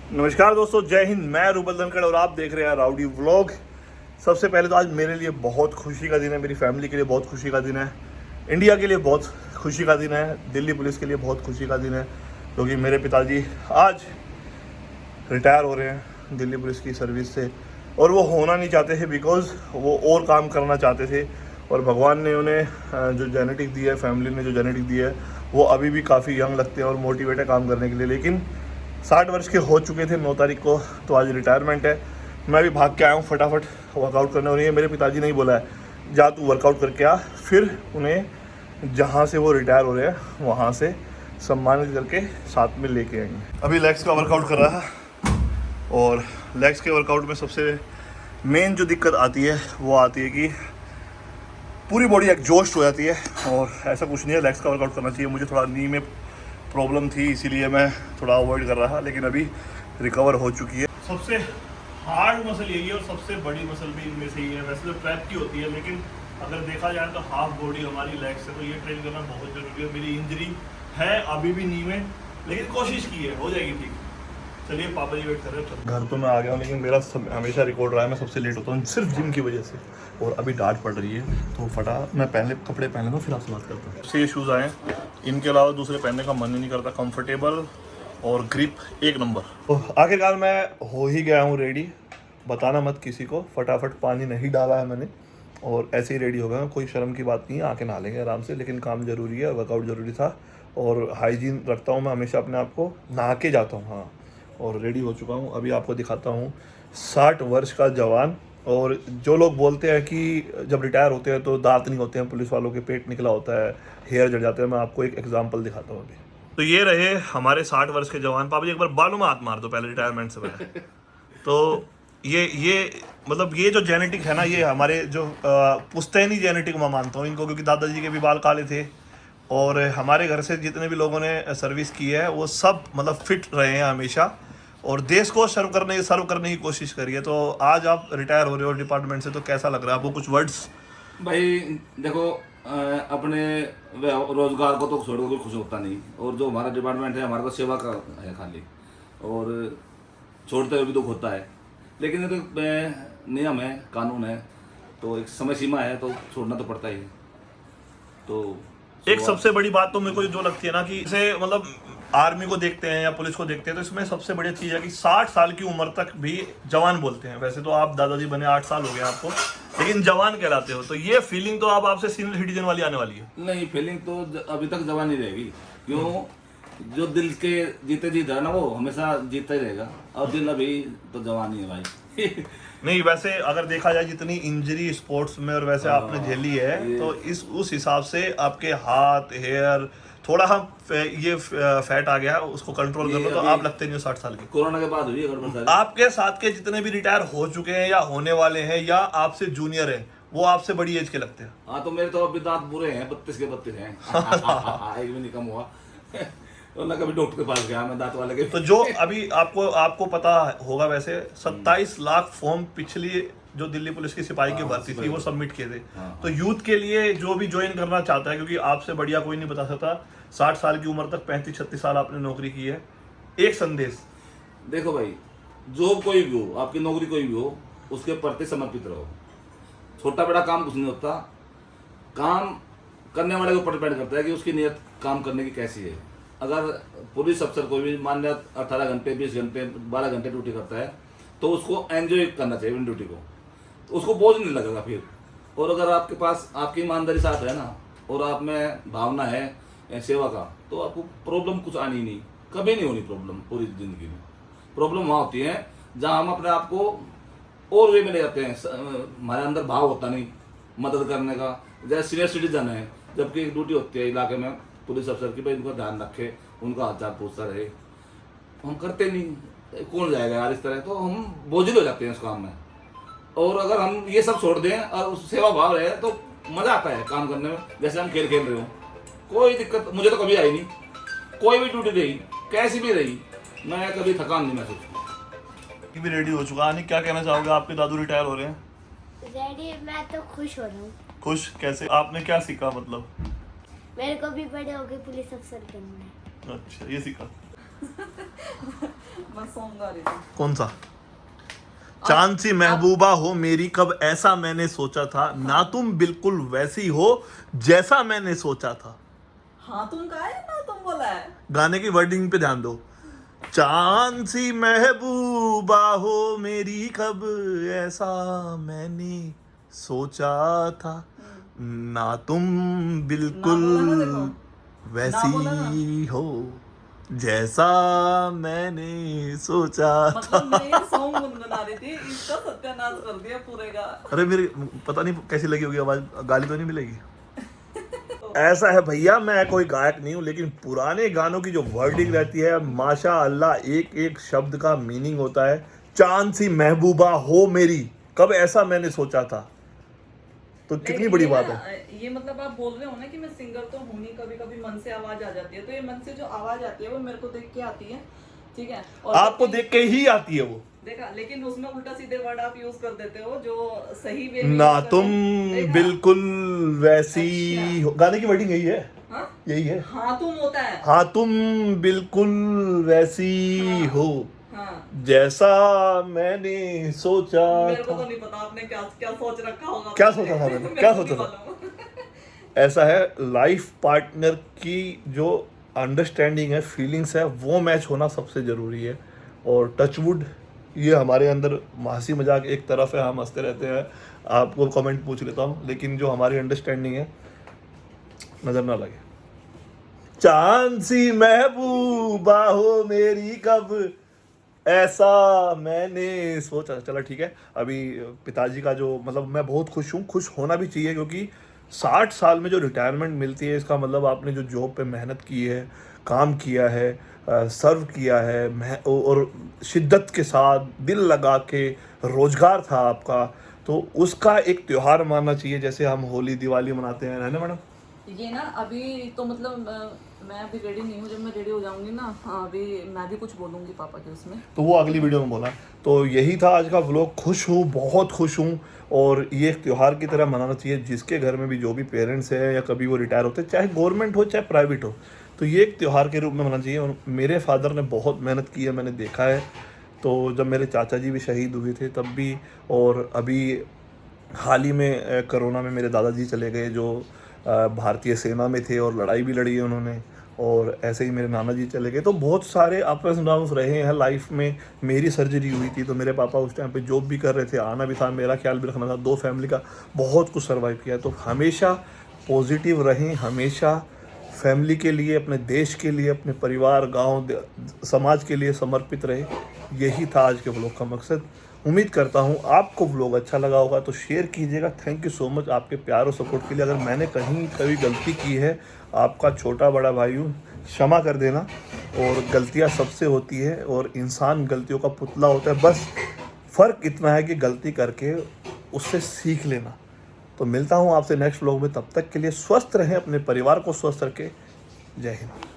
नमस्कार दोस्तों, जय हिंद। मैं रूबल धनखड़ और आप देख रहे हैं राउडी व्लॉग। सबसे पहले तो आज मेरे लिए बहुत खुशी का दिन है, मेरी फैमिली के लिए बहुत खुशी का दिन है, इंडिया के लिए बहुत खुशी का दिन है, दिल्ली पुलिस के लिए बहुत खुशी का दिन है, क्योंकि मेरे पिताजी आज रिटायर हो रहे हैं दिल्ली पुलिस की सर्विस से। और वो होना नहीं चाहते थे, बिकॉज़ वो और काम करना चाहते थे। और भगवान ने उन्हें जो जेनेटिक दी है, फैमिली ने जो जेनेटिक दी है, वो अभी भी काफ़ी यंग लगते हैं और मोटिवेट है काम करने के लिए। लेकिन 60 वर्ष के हो चुके थे 9 तारीख को, तो आज रिटायरमेंट है। मैं भी भाग के आया हूँ फटाफट वर्कआउट करने। और ये मेरे पिताजी ने ही बोला है, जा तू वर्कआउट करके आ, फिर उन्हें जहाँ से वो रिटायर हो रहे हैं वहाँ से सम्मानित करके साथ में लेके आएंगे। अभी लेग्स का वर्कआउट कर रहा है, और लेग्स के वर्कआउट में सबसे मेन जो दिक्कत आती है वो आती है कि पूरी बॉडी एग्जॉस्ट हो जाती है। और ऐसा कुछ नहीं है, लेग्स का वर्कआउट करना चाहिए। मुझे थोड़ा नी में प्रॉब्लम थी, इसीलिए मैं थोड़ा अवॉइड कर रहा था, लेकिन अभी रिकवर हो चुकी है। सबसे हार्ड मसल यही है और सबसे बड़ी मसल भी इनमें से ही है। वैसे तो ट्रैप की होती है, लेकिन अगर देखा जाए तो हाफ बॉडी हमारी लेग्स है, तो ये ट्रेन करना बहुत ज़रूरी है। मेरी इंजरी है अभी भी नी में, लेकिन कोशिश की है, हो जाएगी ठीक। चलिए पापा जी वेट कर रहे हैं। घर तो मैं आ गया हूँ, लेकिन मेरा हमेशा रिकॉर्ड रहा है मैं सबसे लेट होता हूँ, सिर्फ जिम की वजह से। और अभी डांट पड़ रही है, तो फटा मैं पहले कपड़े पहन लूँ, फिर आपसे बात करता हूँ। से ये शूज़ आए, इनके अलावा दूसरे पहनने का मन ही नहीं करता। कंफर्टेबल और ग्रिप एक नंबर। तो आखिरकार मैं हो ही गया हूँ रेडी। बताना मत किसी को, फटाफट पानी नहीं डाला है मैंने और ऐसे ही रेडी हो गया हूँ। कोई शर्म की बात नहीं है, आके नहा लेंगे आराम से। लेकिन काम ज़रूरी है, वर्कआउट ज़रूरी था, और हाइजीन रखता हूँ मैं हमेशा अपने आप को, नहा के जाता हूँ। हाँ, और रेडी हो चुका हूँ। अभी आपको दिखाता हूँ 60 वर्ष का जवान। और जो लोग बोलते हैं कि जब रिटायर होते हैं तो दांत नहीं होते हैं पुलिस वालों के, पेट निकला होता है, हेयर जड़ जाते हैं, मैं आपको एक एग्जांपल दिखाता हूँ अभी। तो ये रहे हमारे 60 वर्ष के जवान। पापा जी एक बार बालों में हाथ मार दो पहले, रिटायरमेंट से पहले। तो ये मतलब ये जो जेनेटिक है ना, ये हमारे जो पुश्तैनी जेनेटिक मैं मानता हूँ इनको, क्योंकि दादाजी के भी बाल काले थे। और हमारे घर से जितने भी लोगों ने सर्विस की है वो सब मतलब फिट रहे हैं हमेशा, और देश को सर्व करने की कोशिश करी है। तो आज आप रिटायर हो रहे हो डिपार्टमेंट से, तो कैसा लग रहा है आपको? कुछ वर्ड्स। भाई देखो, अपने रोजगार को तो छोड़कर कोई खुश होता नहीं, और जो हमारा डिपार्टमेंट है हमारा तो सेवा का है खाली, और छोड़ते हुए भी दुख होता है। लेकिन ये तो नियम है, कानून है, तो एक समय सीमा है, तो छोड़ना तो पड़ता ही है। तो एक सबसे बड़ी बात तो मेरे को जो लगती है ना, कि जैसे मतलब आर्मी को देखते हैं या पुलिस को देखते हैं, तो इसमें सबसे बढ़िया चीज़ है कि 60 साल की उम्र तक भी जवान बोलते हैं। वैसे तो आप दादाजी बने 8 साल हो गए आपको, लेकिन जवान कहलाते हो। तो ये फीलिंग तो अब आपसे सीनियर सिटीजन वाली आने वाली है। नहीं, फीलिंग तो अभी तक जवान ही रहेगी। क्यों? जो दिल के जीते जी है ना, वो हमेशा जीतता ही रहेगा, और दिल अभी तो जवान ही है भाई। नहीं, वैसे अगर देखा जाए जितनी इंजरी स्पोर्ट्स में और वैसे आपने झेली है, तो उस हिसाब से आपके हाथ, हेयर, थोड़ा हम ये फैट आ गया, उसको कंट्रोल कर लो तो आप लगते नहीं हो 60 साल के। कोरोना के बाद हुई है गड़बड़। आपके साथ के जितने भी रिटायर हो चुके हैं या होने वाले हैं या आपसे जूनियर हैं, वो आपसे बड़ी एज के लगते हैं। हाँ, तो मेरे तो अभी दांत बुरे हैं, 32 के 32 हैं। एक भी नहीं कम हुआ। तो मैं कभी डॉक्टर के पास गया, मैं दांत वाले के। तो जो अभी आपको पता होगा, वैसे 27 लाख फॉर्म पिछली जो दिल्ली पुलिस की सिपाही की भर्ती थी वो सबमिट किए थे। तो यूथ के लिए जो भी ज्वाइन करना चाहता है, क्योंकि आपसे बढ़िया कोई नहीं बता सकता, 60 साल की उम्र तक 35-36 साल आपने नौकरी की है, एक संदेश। देखो भाई, जो कोई भी हो, आपकी नौकरी कोई भी हो, उसके प्रति समर्पित रहो। छोटा बड़ा काम कुछ नहीं होता, काम करने वाले के ऊपर डिपेंड करता है कि उसकी नीयत काम करने की कैसी है। अगर पुलिस अफसर कोई भी मान लिया 18 घंटे 20 घंटे 12 घंटे ड्यूटी करता है, तो उसको एंजॉय करना चाहिए इन ड्यूटी को, तो उसको बोझ नहीं लगेगा फिर। और अगर आपके पास आपकी ईमानदारी साथ है ना, और आप में भावना है सेवा का, तो आपको प्रॉब्लम कुछ आनी नहीं, कभी नहीं होनी प्रॉब्लम पूरी जिंदगी में। प्रॉब्लम वहाँ होती है जहाँ हम अपने आप को और वे में ले जाते हैं, हमारे अंदर भाव होता नहीं मदद करने का। जैसे सीनियर सिटीजन है, जबकि एक ड्यूटी होती है इलाके में पुलिस अफसर की, भाई इनका ध्यान रखे, उनका हालचाल पूछता रहे, हम करते नहीं। कौन जाएगा यार इस तरह, तो हम बोझिल हो जाते हैं उस काम में। और अगर हम ये सब छोड़ दें और उस सेवा भाव रहे, तो मजा आता है काम करने में। जैसे हम खेल खेल रहे हो, कोई दिक्कत मुझे तो कभी आई नहीं। कोई भी ड्यूटी रही, कैसी भी रही, मैं कभी थकान नहीं महसूस। भी रेडी हो चुका। आनी, क्या कहना चाहोगे? आपके दादू रिटायर हो रहे हैं। रेडी, मैं तो खुश हो रहा हूँ। खुश कैसे? आपने क्या सीखा? मतलब मेरे को भी बड़े होके पुलिस अफसर बनना है। अच्छा, ये सीखा। मैं सॉन्ग गा रही थी। कौन सा? चांद सी महबूबा हो मेरी, कब ऐसा मैंने सोचा था, ना तुम बिल्कुल वैसी हो जैसा मैंने सोचा था। हाँ तुम कहा है ना तुम बोला है। गाने की वर्डिंग पे ध्यान दो। चांद सी महबूबा हो मेरी, कब ऐसा मैंने सोचा था, ना तुम बिल्कुल ना बोला ना, देखो ना बोला ना। वैसी हो जैसा मैंने सोचा था। मतलब मैं ये सॉन्ग गुनगुना रही थी, इसका सत्यानाश कर दिया पूरे का। अरे मेरी पता नहीं कैसी लगी होगी आवाज, गाली तो नहीं मिलेगी? ऐसा है भैया, मैं कोई गायक नहीं हूँ, लेकिन पुराने गानों की जो वर्डिंग रहती है माशा अल्लाह, एक एक शब्द का मीनिंग होता है। चांद सी महबूबा हो मेरी, कब ऐसा मैंने सोचा था, तो कितनी बड़ी बात है। ये मतलब आप बोल रहे हो ना कि मैं सिंगर तो हूं नहीं, कभी कभी मन से आवाज आ जाती है, तो ये मन से जो आवाज आती है वो मेरे को देख के आती है, ठीक है। और आपको देख के ही आती है वो, देखा, लेकिन उसमें उल्टा सीधे वर्ड आप यूज कर देते हो जो सही वे ना तुम बिल्कुल वैसी अच्छा। हो। गाने की वर्डिंग यही है, हाँ यही है। हाँ तुम होता है। हाँ तुम बिल्कुल वैसी हाँ। हो हाँ जैसा मैंने सोचा मेरे को था। तो नहीं पता आपने क्या क्या सोच रखा होगा। क्या सोचा था मैंने? क्या सोचा था? ऐसा है, लाइफ पार्टनर की जो अंडरस्टैंडिंग है, फीलिंग्स है, वो मैच होना सबसे ज़रूरी है। और टचवुड, ये हमारे अंदर हंसी मजाक एक तरफ है, हम हंसते रहते हैं, आपको कमेंट पूछ लेता हूँ, लेकिन जो हमारी अंडरस्टैंडिंग है नज़र ना लगे। चांद सी महबूबा हो मेरी, कब ऐसा मैंने सोचा। चलो ठीक है, अभी पिताजी का जो मतलब मैं बहुत खुश हूँ, खुश होना भी चाहिए, क्योंकि 60 साल में जो रिटायरमेंट मिलती है, इसका मतलब आपने जो जॉब पे मेहनत की है, काम किया है, सर्व किया है, और शिद्दत के साथ दिल लगा के रोजगार था आपका, तो उसका एक त्यौहार मानना चाहिए, जैसे हम होली दिवाली मनाते हैं, है ना मैडम? ये ना अभी तो मतलब मैं अभी रेडी नहीं हूँ, जब मैं रेडी हो जाऊंगी ना, हाँ अभी मैं भी कुछ बोलूंगी पापा के उसमें, तो वो अगली वीडियो में बोला। तो यही था आज का व्लॉग। खुश हूँ, बहुत खुश हूँ, और ये एक त्यौहार की तरह मनाना चाहिए। जिसके घर में भी जो भी पेरेंट्स हैं या कभी वो रिटायर होते हैं, चाहे गवर्नमेंट हो चाहे प्राइवेट हो, तो ये एक त्यौहार के रूप में मनाना चाहिए। और मेरे फादर ने बहुत मेहनत की है, मैंने देखा है। तो जब मेरे चाचा जी भी शहीद हुए थे तब भी, और अभी हाल ही में कोरोना में मेरे दादाजी चले गए, जो भारतीय सेना में थे और लड़ाई भी लड़ी है उन्होंने, और ऐसे ही मेरे नाना जी चले गए। तो बहुत सारे अप्स एंड डाउन्स रहे हैं लाइफ में। मेरी सर्जरी हुई थी तो मेरे पापा उस टाइम पे जॉब भी कर रहे थे, आना भी था, मेरा ख्याल भी रखना था, दो फैमिली का, बहुत कुछ सर्वाइव किया। तो हमेशा पॉजिटिव रहें, हमेशा फैमिली के लिए, अपने देश के लिए, अपने परिवार, गांव, समाज के लिए समर्पित रहे। यही था आज के व्लॉग का मकसद। उम्मीद करता हूँ आपको व्लॉग अच्छा लगा होगा, तो शेयर कीजिएगा। थैंक यू सो मच आपके प्यार और सपोर्ट के लिए। अगर मैंने कहीं कभी गलती की है, आपका छोटा बड़ा भाई हूँ, क्षमा कर देना। और गलतियाँ सबसे होती है, और इंसान गलतियों का पुतला होता है। बस फ़र्क इतना है कि गलती करके उससे सीख लेना। तो मिलता हूँ आपसे नेक्स्ट व्लॉग में, तब तक के लिए स्वस्थ रहें, अपने परिवार को स्वस्थ रखें। जय हिंद।